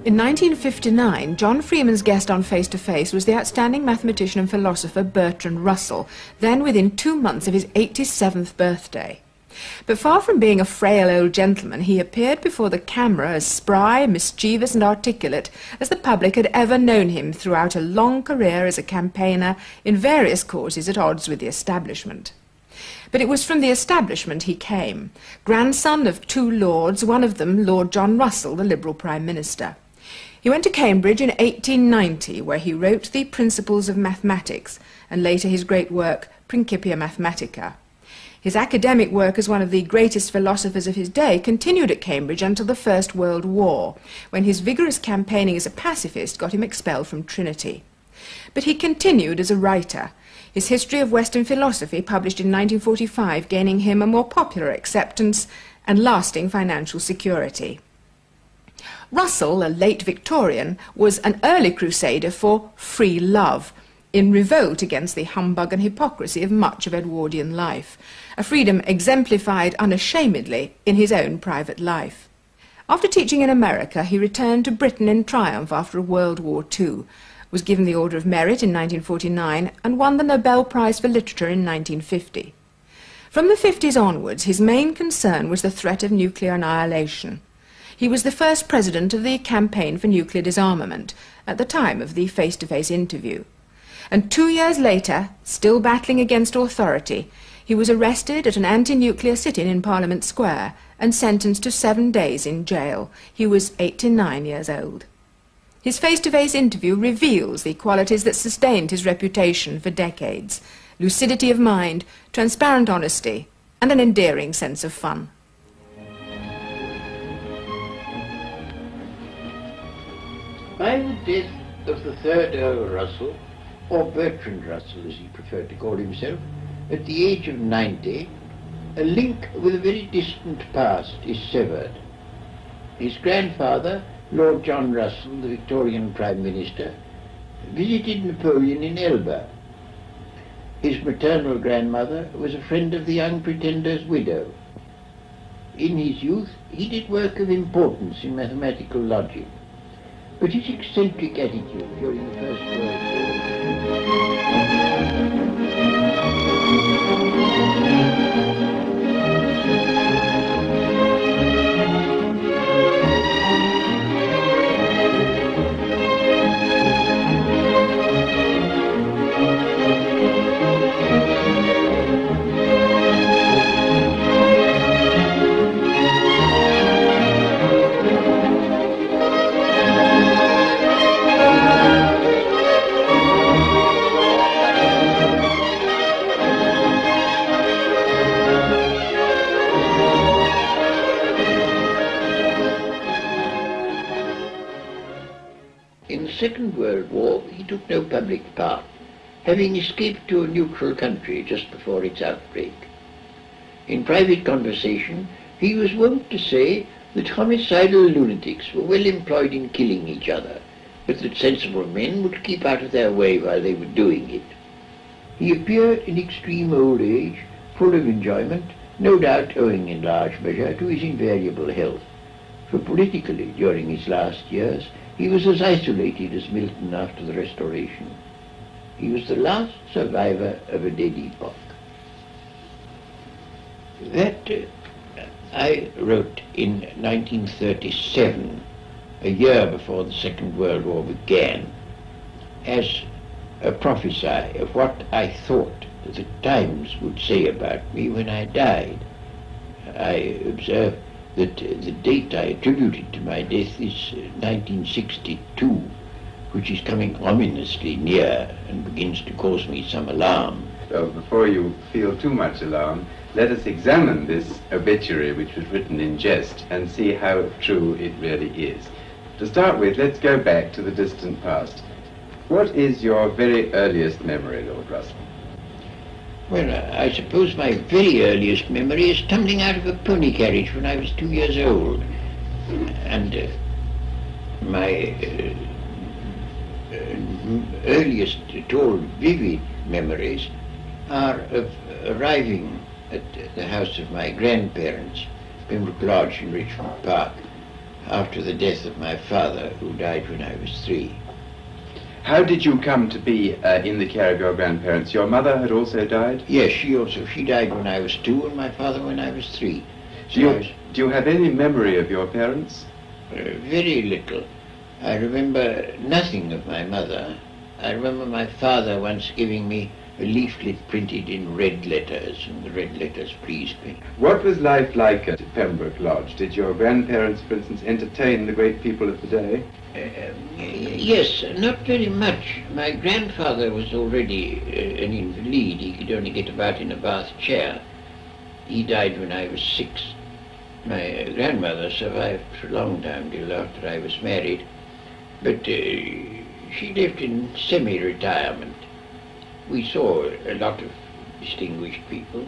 In 1959, John Freeman's guest on Face to Face was the outstanding mathematician and philosopher Bertrand Russell, then within 2 months of his 87th birthday. But far from being a frail old gentleman, he appeared before the camera as spry, mischievous and articulate as the public had ever known him throughout a long career as a campaigner in various causes at odds with the establishment. But it was from the establishment he came, grandson of 2 lords, one of them Lord John Russell, the Liberal Prime Minister. He went to Cambridge in 1890, where he wrote the Principles of Mathematics, and later his great work, Principia Mathematica. His academic work as one of the greatest philosophers of his day continued at Cambridge until the First World War, when his vigorous campaigning as a pacifist got him expelled from Trinity. But he continued as a writer, his History of Western Philosophy, published in 1945, gaining him a more popular acceptance and lasting financial security. Russell, a late Victorian, was an early crusader for free love, in revolt against the humbug and hypocrisy of much of Edwardian life, a freedom exemplified unashamedly in his own private life. After teaching in America, he returned to Britain in triumph after World War II, was given the Order of Merit in 1949, and won the Nobel Prize for Literature in 1950. From the 50s onwards, his main concern was the threat of nuclear annihilation. He was the first president of the Campaign for Nuclear Disarmament at the time of the face-to-face interview. And 2 years later, still battling against authority, he was arrested at an anti-nuclear sit-in in Parliament Square and sentenced to 7 days in jail. He was 89 years old. His face-to-face interview reveals the qualities that sustained his reputation for decades: lucidity of mind, transparent honesty, and an endearing sense of fun. By the death of the third Earl Russell, or Bertrand Russell as he preferred to call himself, at the age of 90, a link with a very distant past is severed. His grandfather, Lord John Russell, the Victorian Prime Minister, visited Napoleon in Elba. His maternal grandmother was a friend of the young Pretender's widow. In his youth, he did work of importance in mathematical logic, but his eccentric attitude during the First World War. In the Second World War, he took no public part, having escaped to a neutral country just before its outbreak. In private conversation, he was wont to say that homicidal lunatics were well employed in killing each other, but that sensible men would keep out of their way while they were doing it. He appeared in extreme old age, full of enjoyment, no doubt owing in large measure to his invariable health, for politically, during his last years, he was as isolated as Milton after the Restoration. He was the last survivor of a dead epoch. That I wrote in 1937, a year before the Second World War began, as a prophecy of what I thought the Times would say about me when I died. I observed that the date I attributed to my death is 1962, which is coming ominously near and begins to cause me some alarm. So before you feel too much alarm, let us examine this obituary, which was written in jest, and see how true it really is. To start with, let's go back to the distant past. What is your very earliest memory, Lord Russell? Well, I suppose my very earliest memory is tumbling out of a pony carriage when I was 2 years old. And my earliest at all vivid memories are of arriving at the house of my grandparents, Pembroke Lodge in Richmond Park, after the death of my father, who died when I was 3. How did you come to be in the care of your grandparents? Your mother had also died? Yes, she died when I was 2 and my father when I was 3. Do you have any memory of your parents? Very little. I remember nothing of my mother. I remember my father once giving me a leaflet printed in red letters, and the red letters pleased me. What was life like at Pembroke Lodge? Did your grandparents, for instance, entertain the great people of the day? Yes, not very much. My grandfather was already an invalid. He could only get about in a bath chair. He died when I was 6. My grandmother survived for a long time, till after I was married. But she lived in semi-retirement. We saw a lot of distinguished people,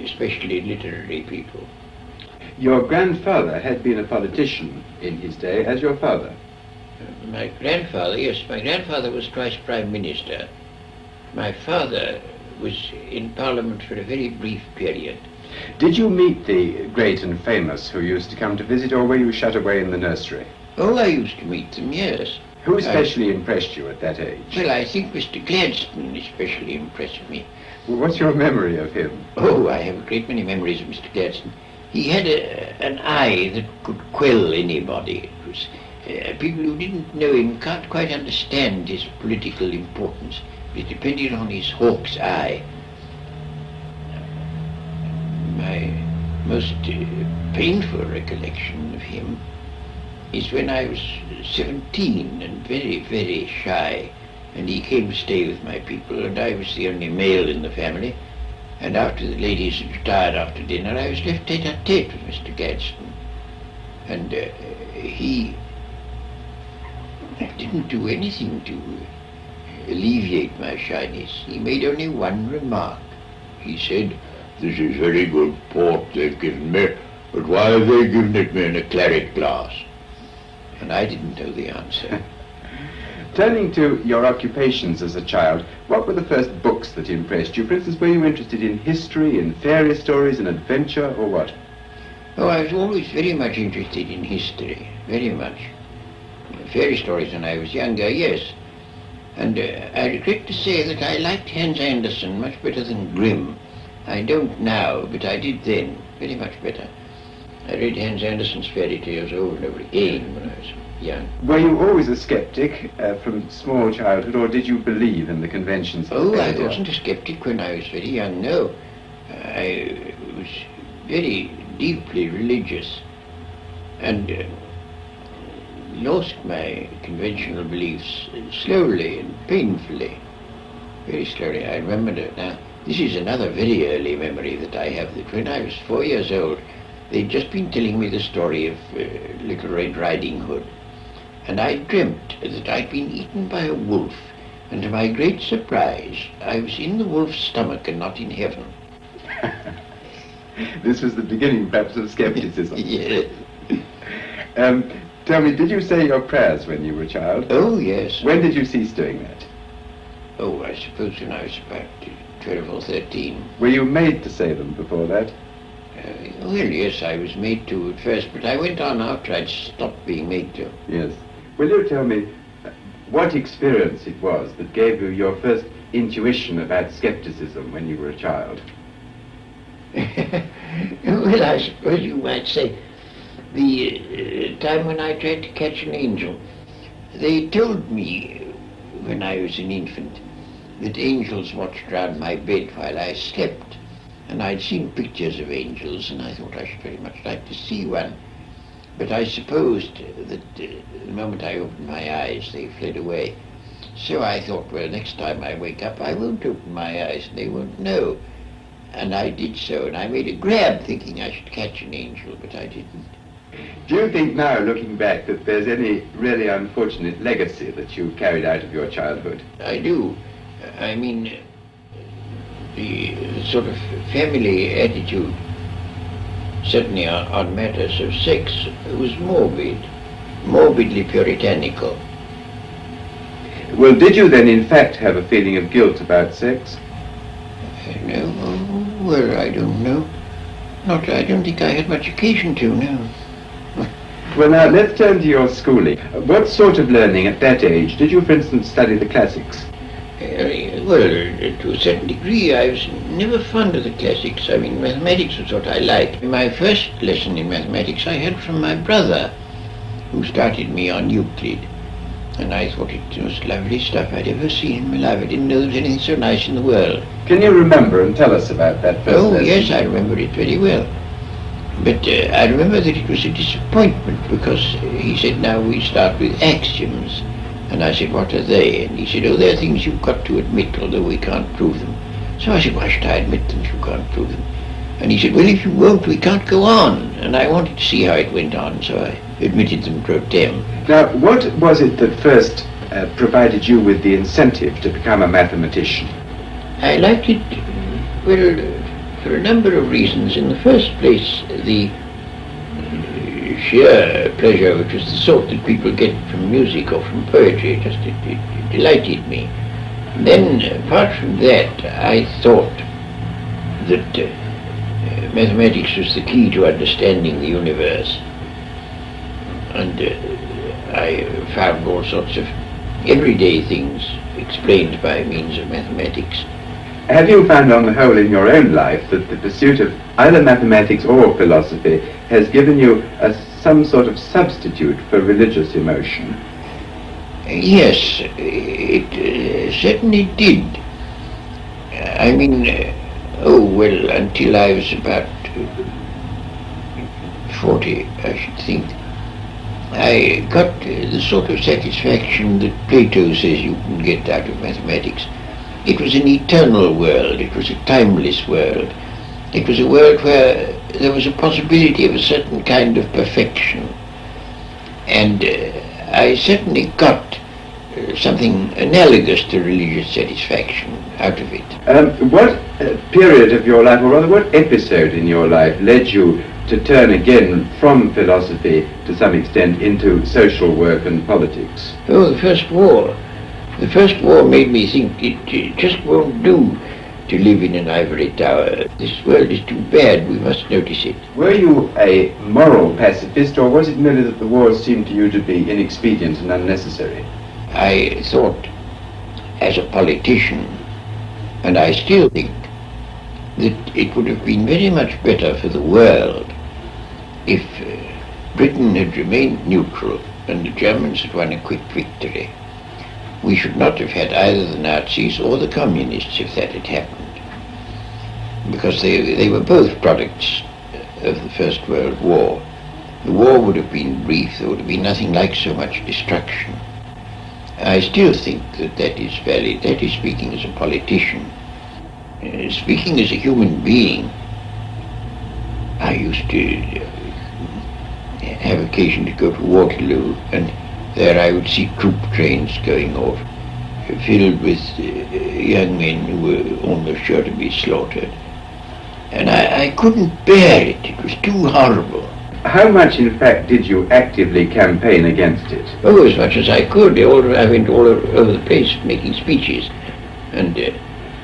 especially literary people. Your grandfather had been a politician in his day, as your father. My grandfather, yes, my grandfather was twice Prime Minister. My father was in Parliament for a very brief period. Did you meet the great and famous who used to come to visit, or were you shut away in the nursery? Oh, I used to meet them, yes. Who especially impressed you at that age? Well, I think Mr. Gladstone especially impressed me. Well, what's your memory of him? Oh, I have a great many memories of Mr. Gladstone. He had an eye that could quell anybody. It was, people who didn't know him can't quite understand his political importance. It depended on his hawk's eye. My most painful recollection of him is when I was 17 and very, very shy, and he came to stay with my people, and I was the only male in the family. And after the ladies had retired after dinner, I was left tete-a-tete with Mr. Gladstone. And he didn't do anything to alleviate my shyness. He made only one remark. He said, "This is very good port they've given me, but why have they given it me in a claret glass?" And I didn't know the answer. Turning to your occupations as a child, what were the first books that impressed you? For instance, were you interested in history, in fairy stories, in adventure, or what? Oh, I was always very much interested in history, very much. Fairy stories when I was younger, yes. And I regret to say that I liked Hans Andersen much better than Grimm. I don't now, but I did then, very much better. I read Hans Andersen's fairy tales over and over again when I was young. Were you always a skeptic from small childhood, or did you believe in the conventions of Oh, the I fairy wasn't a skeptic when I was very young, no. I was very deeply religious and lost my conventional beliefs slowly and painfully, very slowly. I remember it now. This is another very early memory that I have, that when I was 4 years old, they'd just been telling me the story of Little Red Riding Hood. And I dreamt that I'd been eaten by a wolf, and to my great surprise, I was in the wolf's stomach and not in heaven. This was the beginning, perhaps, of skepticism. Yes. Tell me, did you say your prayers when you were a child? Oh, yes. When did you cease doing that? Oh, I suppose when I was about 12 or 13. Were you made to say them before that? Well, yes, I was made to at first, but I went on after I'd stopped being made to. Yes. Will you tell me what experience it was that gave you your first intuition about skepticism when you were a child? Well, I suppose you might say the time when I tried to catch an angel. They told me when I was an infant that angels watched round my bed while I slept. And I'd seen pictures of angels, and I thought I should very much like to see one. But I supposed that the moment I opened my eyes, they fled away. So I thought, well, next time I wake up, I won't open my eyes, and they won't know. And I did so, and I made a grab thinking I should catch an angel, but I didn't. Do you think now, looking back, that there's any really unfortunate legacy that you carried out of your childhood? I do. I mean, the sort of family attitude, certainly on matters of sex, was morbidly puritanical. Well, did you then in fact have a feeling of guilt about sex? No, well, I don't know. I don't think I had much occasion to, no. Well, now, let's turn to your schooling. What sort of learning at that age? Did you, for instance, study the classics? Well, to a certain degree, I was never fond of the classics. I mean, mathematics was what I liked. My first lesson in mathematics I had from my brother, who started me on Euclid. And I thought it was lovely stuff I'd ever seen in my life. I didn't know there was anything so nice in the world. Can you remember and tell us about that first lesson? Yes, I remember it very well. But I remember that it was a disappointment because he said, now we start with axioms. And I said, what are they? And he said, oh, they're things you've got to admit, although we can't prove them. So I said, why should I admit them if you can't prove them? And he said, well, if you won't, we can't go on. And I wanted to see how it went on, so I admitted them pro tem. Now, what was it that first provided you with the incentive to become a mathematician? I liked it, well, for a number of reasons. In the first place, the sheer pleasure, which was the sort that people get from music or from poetry, it delighted me. Then, apart from that, I thought that mathematics was the key to understanding the universe. And I found all sorts of everyday things explained by means of mathematics. Have you found on the whole in your own life that the pursuit of either mathematics or philosophy has given you some sort of substitute for religious emotion? Yes, it certainly did. I mean, until I was about 40, I should think, I got the sort of satisfaction that Plato says you can get out of mathematics. It was an eternal world, it was a timeless world. It was a world where there was a possibility of a certain kind of perfection. And I certainly got something analogous to religious satisfaction out of it. What period of your life, or rather what episode in your life, led you to turn again from philosophy to some extent into social work and politics? Oh, the First War. The First War made me think it just won't do to live in an ivory tower. This world is too bad, we must notice it. Were you a moral pacifist, or was it merely that the war seemed to you to be inexpedient and unnecessary? I thought, as a politician, and I still think, that it would have been very much better for the world if Britain had remained neutral and the Germans had won a quick victory. We should not have had either the Nazis or the Communists if that had happened, because they were both products of the First World War. The war would have been brief, there would have been nothing like so much destruction. I still think that is valid. That is speaking as a politician. Speaking as a human being, I used to have occasion to go to Waterloo, and there I would see troop trains going off, filled with young men who were almost sure to be slaughtered. And I couldn't bear it. It was too horrible. How much, in fact, did you actively campaign against it? Oh, as much as I could. I went all over the place making speeches, and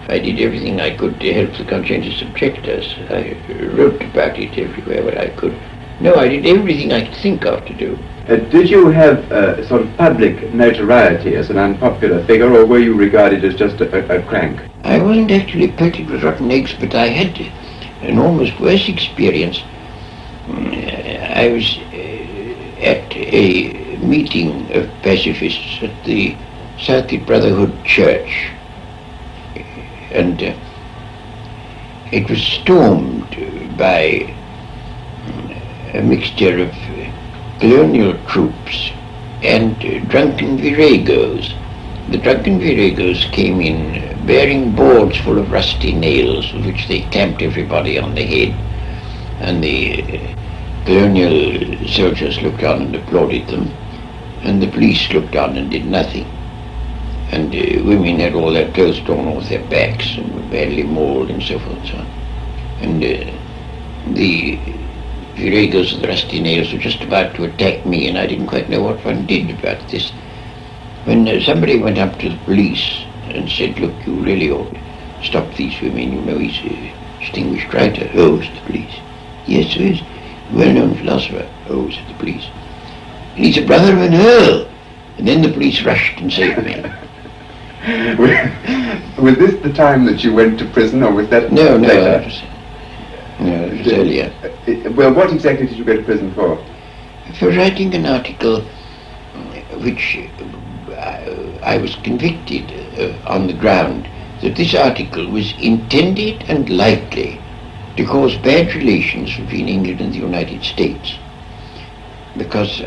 I did everything I could to help the conscientious objectors. I wrote about it everywhere where I could. No, I did everything I could think of to do. Did you have sort of public notoriety as an unpopular figure, or were you regarded as just a crank? I wasn't actually pelted with rotten eggs, but I had an almost worse experience. I was at a meeting of pacifists at the Circuit Brotherhood Church, and it was stormed by a mixture of colonial troops and drunken viragos. The drunken viragos came in bearing boards full of rusty nails with which they clamped everybody on the head, and the colonial soldiers looked on and applauded them, and the police looked on and did nothing. And women had all their clothes torn off their backs and were badly mauled and so forth and so on. And the viragos of the rusty nails were just about to attack me, and I didn't quite know what one did about this, when somebody went up to the police and said, look, you really ought to stop these women, you know, he's a distinguished writer. Oh, said the police. Yes, so he's a well-known philosopher. Oh, said the police. and he's a brother of an earl. And then the police rushed and saved me. Was this the time that you went to prison, or was that No, later? It was earlier. Well, what exactly did you go to prison for? For writing an article which I was convicted on the ground that this article was intended and likely to cause bad relations between England and the United States, because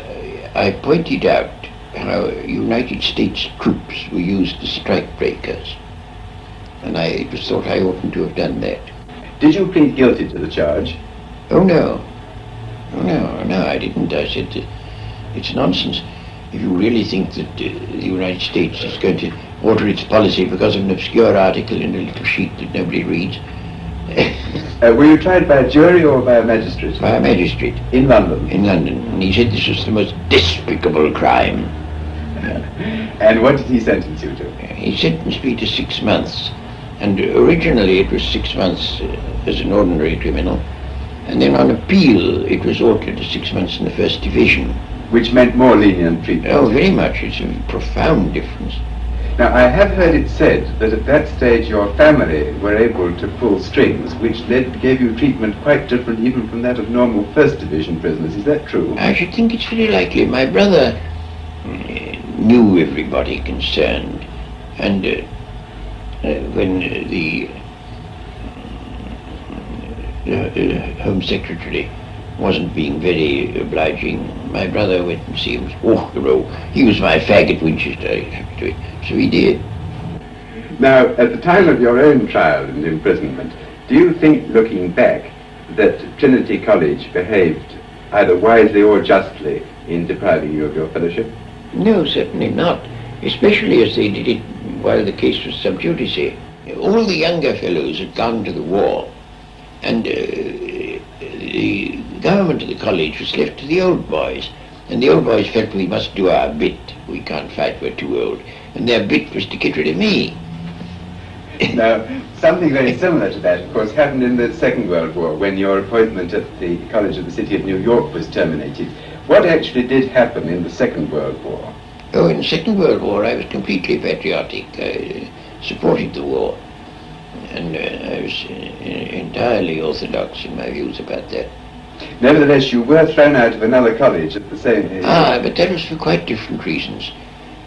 I pointed out how United States troops were used as strikebreakers, and it was thought I oughtn't to have done that. Did you plead guilty to the charge? Oh no, I didn't. I said it's nonsense. If you really think that the United States is going to alter its policy because of an obscure article in a little sheet that nobody reads. Were you tried by a jury or by a magistrate? By a magistrate. In London? In London. And he said this was the most despicable crime. And what did he sentence you to? He sentenced me to 6 months. And originally it was 6 months as an ordinary criminal. And then on appeal it was altered to 6 months in the first division. Which meant more lenient treatment? Oh, very much. It's a profound difference. Now, I have heard it said that at that stage your family were able to pull strings, which gave you treatment quite different even from that of normal first division prisoners. Is that true? I should think it's very likely. My brother knew everybody concerned, and when the Home Secretary wasn't being very obliging, my brother went and see him. He was my fag at Winchester, so he did. Now, at the time of your own trial and imprisonment, do you think, looking back, that Trinity College behaved either wisely or justly in depriving you of your fellowship? No, certainly not, especially as they did it while the case was sub judice. All the younger fellows had gone to the war, and the government of the college was left to the old boys, and the old boys felt we must do our bit. We can't fight, we're too old. And their bit was to get rid of me. Now, something very similar to that, of course, happened in the Second World War, when your appointment at the College of the City of New York was terminated. What actually did happen in the Second World War? Oh, in the Second World War I was completely patriotic. I supported the war, and I was entirely orthodox in my views about that. Nevertheless, you were thrown out of another college at the same age. But that was for quite different reasons.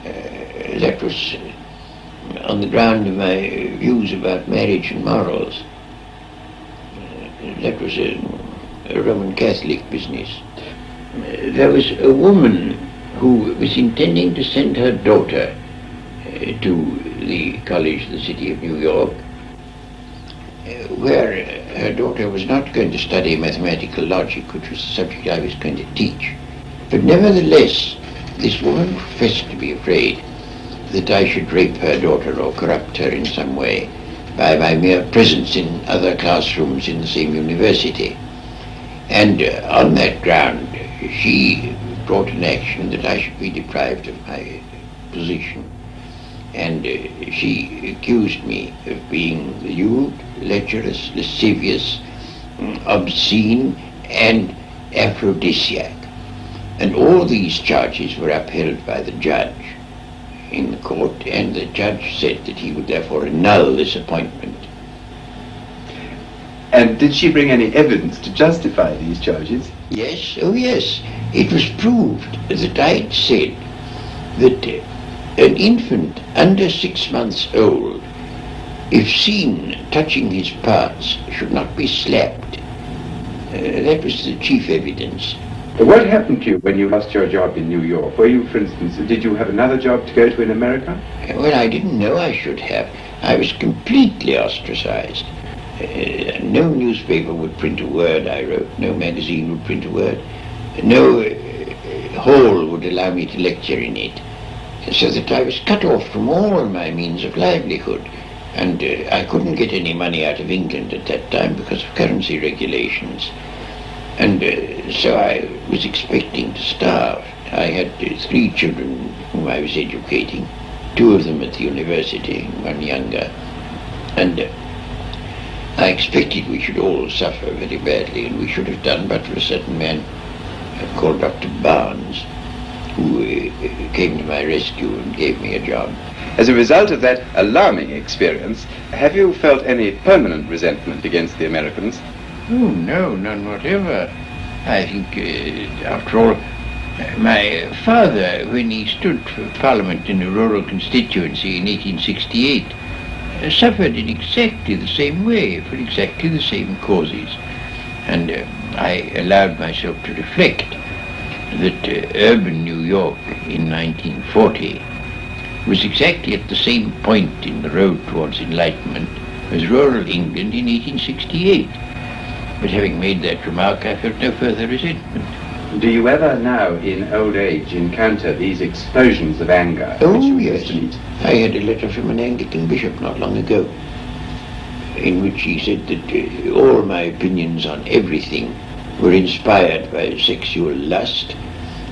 That was on the ground of my views about marriage and morals. That was a Roman Catholic business. There was a woman who was intending to send her daughter to the College of the City of New York, where her daughter was not going to study mathematical logic, which was the subject I was going to teach. But nevertheless, this woman professed to be afraid that I should rape her daughter or corrupt her in some way by my mere presence in other classrooms in the same university. And on that ground, she brought an action that I should be deprived of my position. And she accused me of being lewd, lecherous, lascivious, obscene, and aphrodisiac. And all these charges were upheld by the judge in the court, and the judge said that he would therefore annul this appointment. And did she bring any evidence to justify these charges? Yes, oh yes. It was proved that I had said that an infant under 6 months old, if seen touching his parts, should not be slapped. That was the chief evidence. What happened to you when you lost your job in New York? Were you, for instance, did you have another job to go to in America? Well, I didn't know I should have. I was completely ostracized. No newspaper would print a word I wrote. No magazine would print a word. No hall would allow me to lecture in it. So that I was cut off from all my means of livelihood. And I couldn't get any money out of England at that time because of currency regulations. And so I was expecting to starve. I had 3 children whom I was educating, 2 of them at the university, 1 younger. And I expected we should all suffer very badly, and we should have done but for a certain man called Dr. Barnes, who came to my rescue and gave me a job. As a result of that alarming experience, have you felt any permanent resentment against the Americans? Oh, no, none whatever. I think, after all, my father, when he stood for Parliament in a rural constituency in 1868, suffered in exactly the same way, for exactly the same causes. And I allowed myself to reflect that urban New York in 1940 was exactly at the same point in the road towards enlightenment as rural England in 1868. But having made that remark, I felt no further resentment. Do you ever now, in old age, encounter these explosions of anger? Oh, yes. I had a letter from an Anglican bishop not long ago, in which he said that all my opinions on everything were inspired by sexual lust,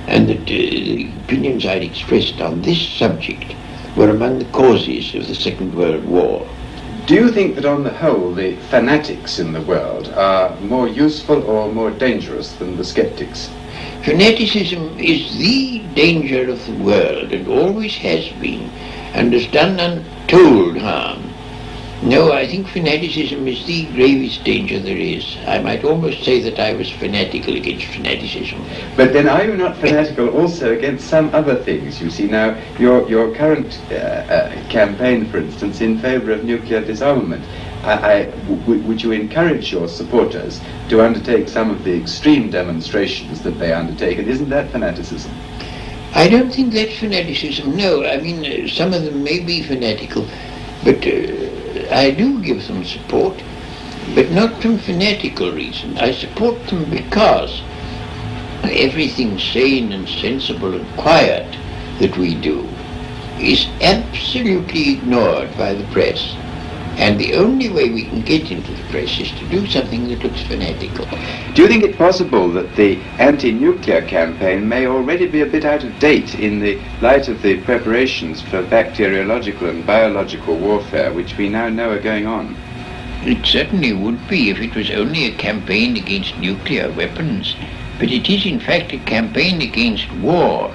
and that the opinions I'd expressed on this subject were among the causes of the Second World War. Do you think that on the whole the fanatics in the world are more useful or more dangerous than the skeptics? Fanaticism is the danger of the world and always has been, and has done untold harm. No, I think fanaticism is the gravest danger there is. I might almost say that I was fanatical against fanaticism. But then are you not fanatical also against some other things? You see now, your current campaign, for instance, in favour of nuclear disarmament, would you encourage your supporters to undertake some of the extreme demonstrations that they undertake, and isn't that fanaticism? I don't think that's fanaticism, no. I mean, some of them may be fanatical, but I do give them support, but not from fanatical reasons. I support them because everything sane and sensible and quiet that we do is absolutely ignored by the press. And the only way we can get into the press is to do something that looks fanatical. Do you think it possible that the anti-nuclear campaign may already be a bit out of date in the light of the preparations for bacteriological and biological warfare which we now know are going on? It certainly would be if it was only a campaign against nuclear weapons. But it is in fact a campaign against war.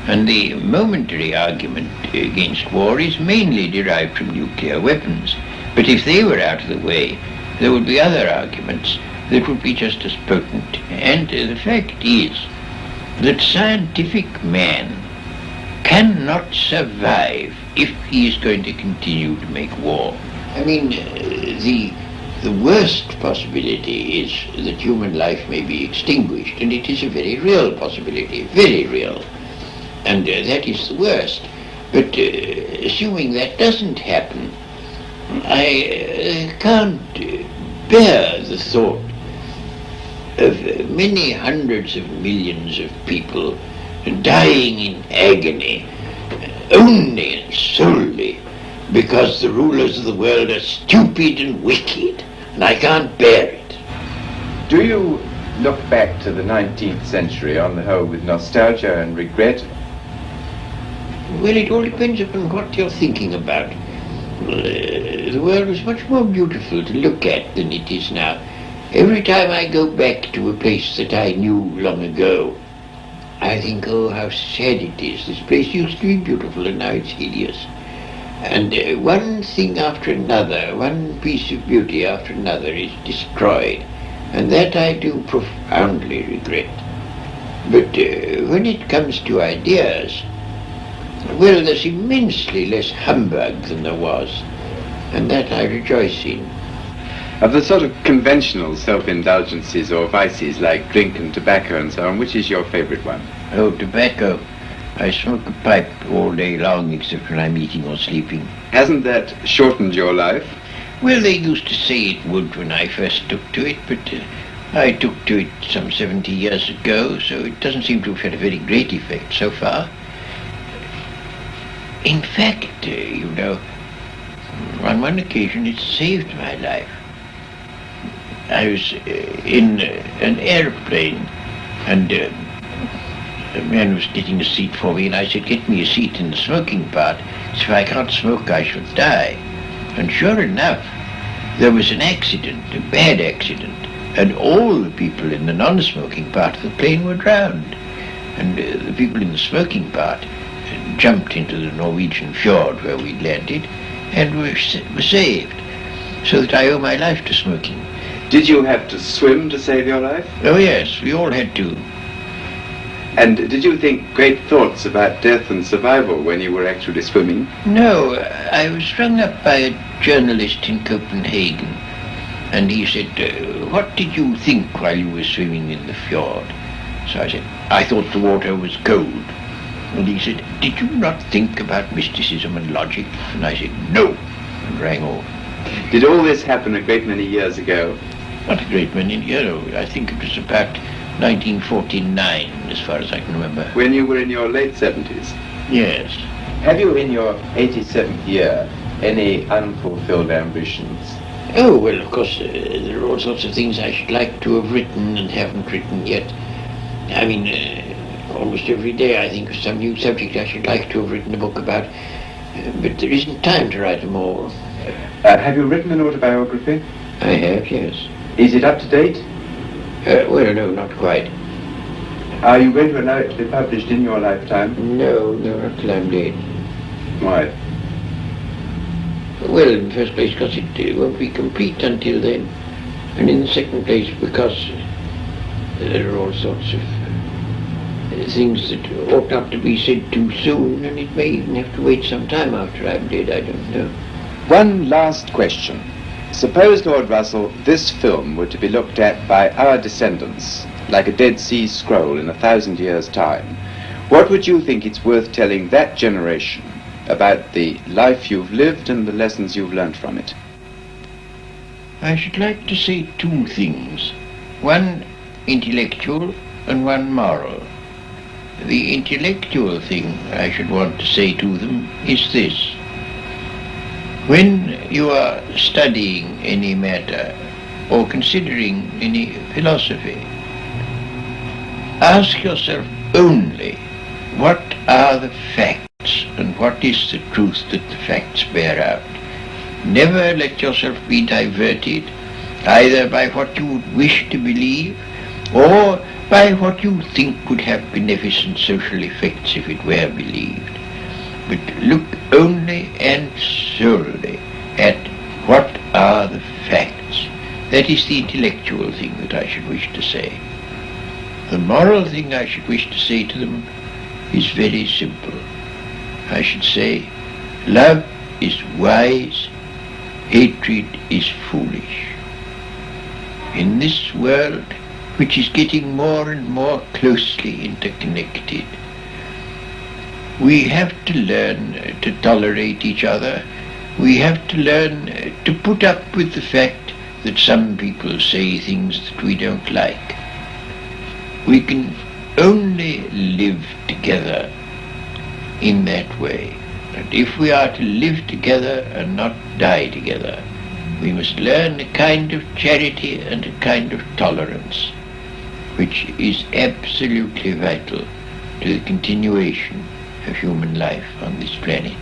And the momentary argument against war is mainly derived from nuclear weapons. But if they were out of the way, there would be other arguments that would be just as potent. And the fact is that scientific man cannot survive if he is going to continue to make war. I mean, the worst possibility is that human life may be extinguished, and it is a very real possibility, very real. And that is the worst. But assuming that doesn't happen, I can't bear the thought of many hundreds of millions of people dying in agony only and solely because the rulers of the world are stupid and wicked, and I can't bear it. Do you look back to the 19th century on the whole with nostalgia and regret? Well, it all depends upon what you're thinking about. The world was much more beautiful to look at than it is now. Every time I go back to a place that I knew long ago, I think, oh, how sad it is. This place used to be beautiful and now it's hideous. And one thing after another, one piece of beauty after another is destroyed. And that I do profoundly regret. But when it comes to ideas, well, there's immensely less humbug than there was, and that I rejoice in. Of the sort of conventional self-indulgences or vices like drink and tobacco and so on, which is your favourite one? Oh, tobacco. I smoke a pipe all day long except when I'm eating or sleeping. Hasn't that shortened your life? Well, they used to say it would when I first took to it, but I took to it some 70 years ago, so it doesn't seem to have had a very great effect so far. In fact, you know, on one occasion it saved my life. I was in an airplane, and a man was getting a seat for me, and I said, get me a seat in the smoking part, so if I can't smoke I shall die. And sure enough, there was an accident, a bad accident, and all the people in the non-smoking part of the plane were drowned. and the people in the smoking part jumped into the Norwegian fjord where we'd landed and were saved, so that I owe my life to smoking. Did you have to swim to save your life? Oh yes, we all had to. And did you think great thoughts about death and survival when you were actually swimming? No, I was strung up by a journalist in Copenhagen, and he said, what did you think while you were swimming in the fjord? So I said, I thought the water was cold. And he said, did you not think about mysticism and logic? And I said, no, and rang off. Did all this happen a great many years ago? Not a great many years ago. I think it was about 1949, as far as I can remember. When you were in your late 70s? Yes. Have you, in your 87th year, any unfulfilled ambitions? Oh, well, of course, there are all sorts of things I should like to have written and haven't written yet. I mean, almost every day I think of some new subject I should like to have written a book about, but there isn't time to write them all. Have you written an autobiography? I have, yes. Is it up to date? Well, no, not quite. Are you going to allow it to be published in your lifetime? No, not till I'm dead. Why? Well, in the first place, because it won't be complete until then. And in the second place, because there are all sorts of things that ought not to be said too soon, and it may even have to wait some time after I'm dead, I don't know. One last question. Suppose, Lord Russell, this film were to be looked at by our descendants, like a Dead Sea Scroll in 1,000 years' time. What would you think it's worth telling that generation about the life you've lived and the lessons you've learned from it? I should like to say two things. One intellectual and one moral. The intellectual thing I should want to say to them is this. When you are studying any matter or considering any philosophy, ask yourself only what are the facts and what is the truth that the facts bear out. Never let yourself be diverted either by what you would wish to believe or by what you think would have beneficent social effects if it were believed. But look only and solely at what are the facts. That is the intellectual thing that I should wish to say. The moral thing I should wish to say to them is very simple. I should say, love is wise, hatred is foolish. In this world, which is getting more and more closely interconnected, we have to learn to tolerate each other. We have to learn to put up with the fact that some people say things that we don't like. We can only live together in that way. And if we are to live together and not die together, we must learn a kind of charity and a kind of tolerance, which is absolutely vital to the continuation of human life on this planet.